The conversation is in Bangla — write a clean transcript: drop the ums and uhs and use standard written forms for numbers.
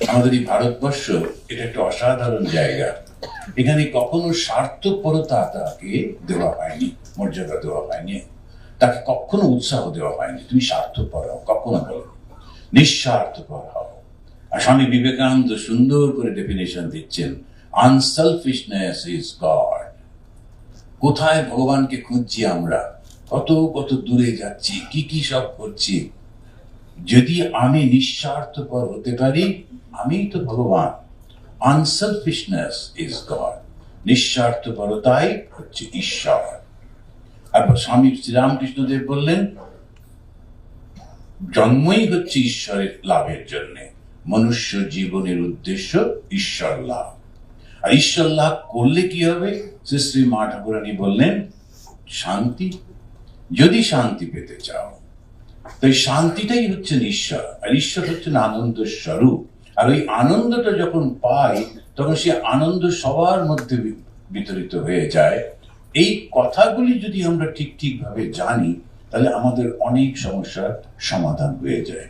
আমাদের এই ভারতবর্ষ এটা একটা অসাধারণ জায়গা। এখানে কখনো স্বার্থপরতাকে দেওয়া হয়নি, মর্যাদা দেওয়া হয়নি, তাকে কখনো উৎসাহ দেওয়া হয়নি তুমি স্বার্থপর হও, কখনো বলো নিঃস্বার্থপর হও। আর স্বামী বিবেকানন্দ সুন্দর করে ডেফিনেশন দিচ্ছেন, আনসেলফিশনেস ইজ গড। কোথায় ভগবানকে খুঁজছি আমরা, কত কত দূরে যাচ্ছি, কি কি সব করছি। যদি আমি নিঃস্বার্থপর হতে পারি, আমি তো ভগবান। আনসেলফিশনেস ইজ গড, নিঃস্বার্থপরতাই হচ্ছে ঈশ্বর। আর স্বামী শ্রীরামকৃষ্ণদেব বললেন, জন্মই হচ্ছে ঈশ্বরের লাভের জন্য, মনুষ্য জীবনের উদ্দেশ্য ঈশ্বর লাভ। আর ঈশ্বর লাভ করলে কি হবে? শ্রী শ্রী মা ঠাকুরানী বললেন, শান্তি। যদি শান্তি পেতে চাও, তো এই শান্তিটাই হচ্ছে ঈশ্বর, আর ঈশ্বর হচ্ছেন আনন্দ স্বরূপ। আর ওই আনন্দটা যখন পাই, তখন সে আনন্দ সবার মধ্যে বিতরিত হয়ে যায়। এই কথাগুলি যদি আমরা ঠিক ঠিক ভাবে জানি, তাহলে আমাদের অনেক সমস্যার সমাধান হয়ে যায়।